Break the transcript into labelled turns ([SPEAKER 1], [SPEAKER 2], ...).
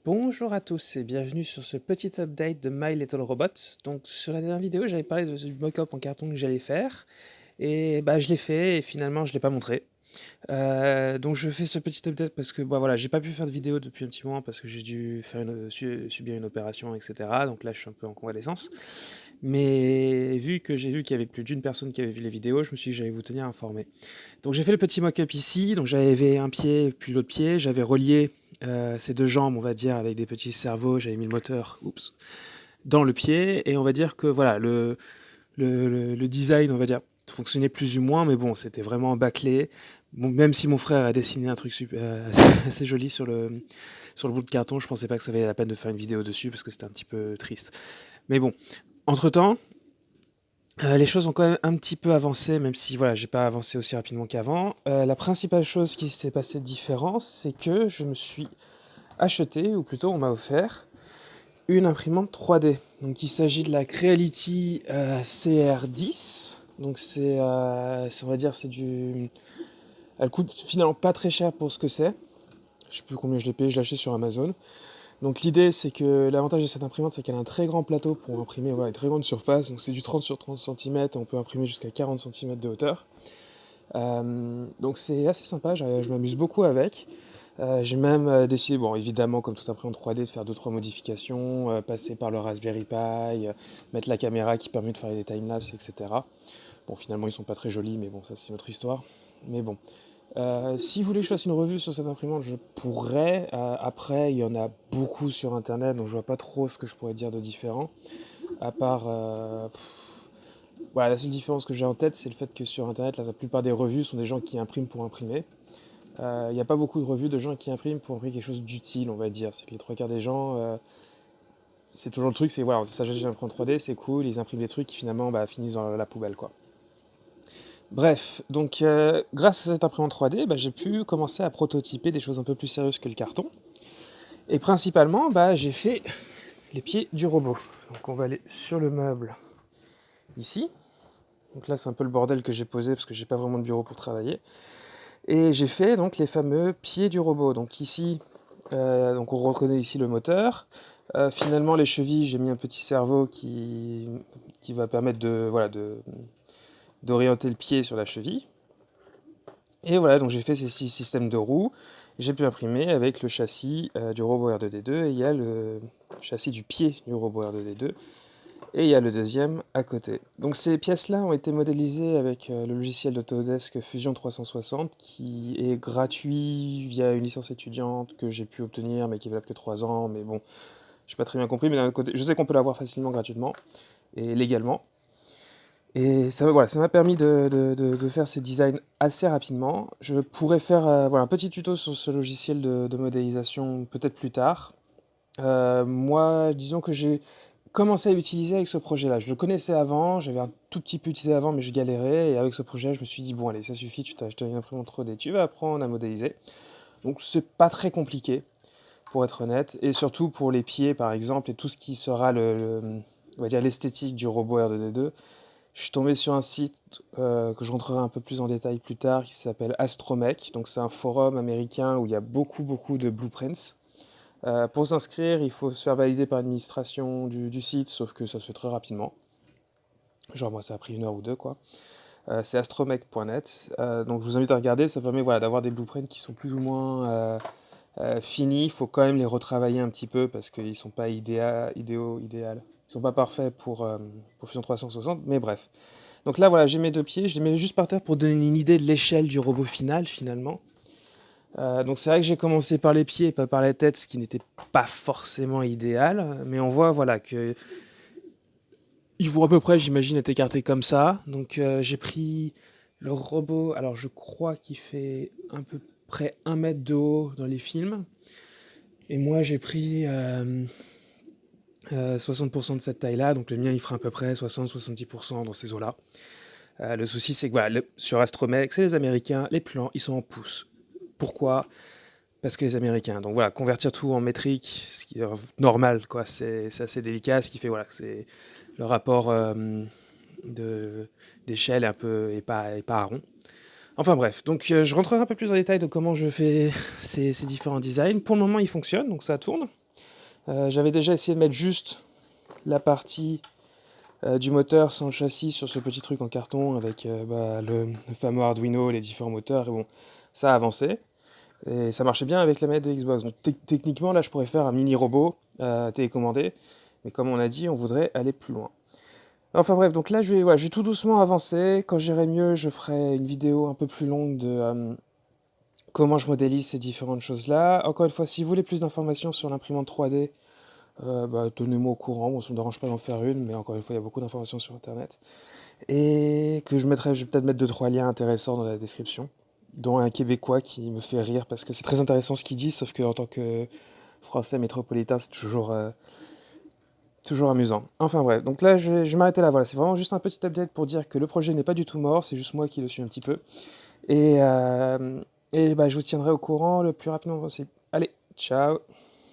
[SPEAKER 1] Bonjour à tous et bienvenue sur ce petit update de My Little Robot. Donc sur la dernière vidéo, j'avais parlé du mock-up en carton que j'allais faire et bah je l'ai fait et finalement je l'ai pas montré. Donc je fais ce petit update parce que bah voilà, j'ai pas pu faire de vidéo depuis un petit moment parce que j'ai dû faire subir une opération, etc. Donc là je suis un peu en convalescence. Mais vu que j'ai vu qu'il y avait plus d'une personne qui avait vu les vidéos, je me suis dit que j'allais vous tenir informé. Donc j'ai fait le petit mock-up ici, donc j'avais un pied puis l'autre pied, j'avais relié ces deux jambes, on va dire, avec des petits cerveaux, j'avais mis le moteur, dans le pied, et on va dire que voilà, le design, on va dire, fonctionnait plus ou moins, mais bon, c'était vraiment bâclé. Bon, même si mon frère a dessiné un truc super, assez joli sur le bout de carton, je pensais pas que ça valait la peine de faire une vidéo dessus, parce que c'était un petit peu triste. Mais bon, entre-temps, les choses ont quand même un petit peu avancé, même si voilà, j'ai pas avancé aussi rapidement qu'avant. La principale chose qui s'est passée de différent, c'est que je me suis acheté, ou plutôt on m'a offert, une imprimante 3D. Donc il s'agit de la Creality CR10. Donc on va dire, c'est du... Elle coûte finalement pas très cher pour ce que c'est. Je sais plus combien je l'ai payé, je l'ai acheté sur Amazon. Donc l'idée, c'est que l'avantage de cette imprimante, c'est qu'elle a un très grand plateau pour imprimer voilà, une très grande surface. Donc c'est du 30 sur 30 cm, on peut imprimer jusqu'à 40 cm de hauteur. Donc c'est assez sympa, je m'amuse beaucoup avec. J'ai même décidé, bon évidemment comme toute imprimante 3D, de faire 2-3 modifications, passer par le Raspberry Pi, mettre la caméra qui permet de faire des timelapses, etc. Bon finalement ils sont pas très jolis, mais bon ça c'est une autre histoire. Mais bon, si vous voulez que je fasse une revue sur cette imprimante, je pourrais. Après, il y en a beaucoup sur Internet, donc je vois pas trop ce que je pourrais dire de différent. À part, voilà, la seule différence que j'ai en tête, c'est le fait que sur Internet, la plupart des revues sont des gens qui impriment pour imprimer. Il n'y a pas beaucoup de revues de gens qui impriment pour imprimer quelque chose d'utile, on va dire. C'est que les trois quarts des gens, c'est toujours le truc, c'est voilà, ça j'ai une imprimante 3D, c'est cool, ils impriment des trucs qui finalement bah, finissent dans la poubelle, quoi. Bref, donc grâce à cette imprimante 3D, bah, j'ai pu commencer à prototyper des choses un peu plus sérieuses que le carton. Et principalement, bah, j'ai fait les pieds du robot. Donc on va aller sur le meuble ici. Donc là c'est un peu le bordel que j'ai posé parce que j'ai pas vraiment de bureau pour travailler. Et j'ai fait donc les fameux pieds du robot. Donc ici, donc on reconnaît ici le moteur. Finalement les chevilles, j'ai mis un petit cerveau qui va permettre voilà, d'orienter le pied sur la cheville. Et voilà, donc j'ai fait ces 6 systèmes de roues. J'ai pu imprimer avec le châssis du robot R2D2 et il y a le châssis du pied du robot R2D2 et il y a le deuxième à côté. Donc ces pièces-là ont été modélisées avec le logiciel d'Autodesk Fusion 360 qui est gratuit via une licence étudiante que j'ai pu obtenir mais qui est valable que 3 ans. Mais bon, je n'ai pas très bien compris, mais d'un autre côté, je sais qu'on peut l'avoir facilement gratuitement et légalement. Et ça, voilà, ça m'a permis de faire ces designs assez rapidement. Je pourrais faire voilà, un petit tuto sur ce logiciel de modélisation peut-être plus tard. Moi, disons que j'ai commencé à l'utiliser avec ce projet-là. Je le connaissais avant, j'avais un tout petit peu utilisé avant, mais je galérais. Et avec ce projet, je me suis dit, bon, allez, ça suffit, tu t'as acheté une imprimante 3D, tu vas apprendre à modéliser. Donc, c'est pas très compliqué, pour être honnête. Et surtout pour les pieds, par exemple, et tout ce qui sera on va dire l'esthétique du robot R2D2. Je suis tombé sur un site que je rentrerai un peu plus en détail plus tard qui s'appelle Astromech. Donc, c'est un forum américain où il y a beaucoup de blueprints. Pour s'inscrire, il faut se faire valider par l'administration du site, sauf que ça se fait très rapidement. Genre, moi, ça a pris 1 heure ou deux, quoi. C'est astromech.net. Donc, je vous invite à regarder. Ça permet voilà, d'avoir des blueprints qui sont plus ou moins finis. Il faut quand même les retravailler un petit peu parce qu'ils ne sont pas idéal. Ils sont pas parfaits pour Fusion 360, mais bref. Donc là, voilà, j'ai mes deux pieds. Je les mets juste par terre pour donner une idée de l'échelle du robot final, finalement. Donc c'est vrai que j'ai commencé par les pieds et pas par la tête, ce qui n'était pas forcément idéal, mais on voit voilà que ils vont à peu près, j'imagine, être écartés comme ça. Donc j'ai pris le robot, alors je crois qu'il fait à peu près 1 mètre de haut dans les films, et moi j'ai pris 60% de cette taille-là, donc le mien il fera à peu près 60-70% dans ces eaux-là. Le souci c'est que voilà, sur Astromech, c'est les Américains, les plans ils sont en pouces. Pourquoi? Parce que les Américains. Donc voilà, convertir tout en métrique, ce qui est normal, quoi, c'est assez délicat, ce qui fait voilà, c'est le rapport de d'échelle est pas rond. Enfin bref, donc je rentrerai un peu plus en détail de comment je fais ces différents designs. Pour le moment, ils fonctionnent, donc ça tourne. J'avais déjà essayé de mettre juste la partie du moteur sans le châssis sur ce petit truc en carton avec le fameux Arduino, les différents moteurs, et bon, ça a avancé. Et ça marchait bien avec la manette de Xbox. Donc techniquement, là, je pourrais faire un mini robot télécommandé, mais comme on a dit, on voudrait aller plus loin. Enfin bref, donc là, je vais tout doucement avancer. Quand j'irai mieux, je ferai une vidéo un peu plus longue de comment je modélise ces différentes choses-là. Encore une fois, si vous voulez plus d'informations sur l'imprimante 3D, tenez-moi au courant. Bon, ça ne me dérange pas d'en faire une, mais encore une fois, il y a beaucoup d'informations sur Internet. Et que je vais peut-être mettre 2-3 liens intéressants dans la description, dont un Québécois qui me fait rire parce que c'est très intéressant ce qu'il dit, sauf qu'en tant que Français métropolitain, c'est toujours amusant. Enfin bref, donc là je vais m'arrêter là, voilà, c'est vraiment juste un petit update pour dire que le projet n'est pas du tout mort, c'est juste moi qui le suis un petit peu. Et, je vous tiendrai au courant le plus rapidement possible. Allez, ciao!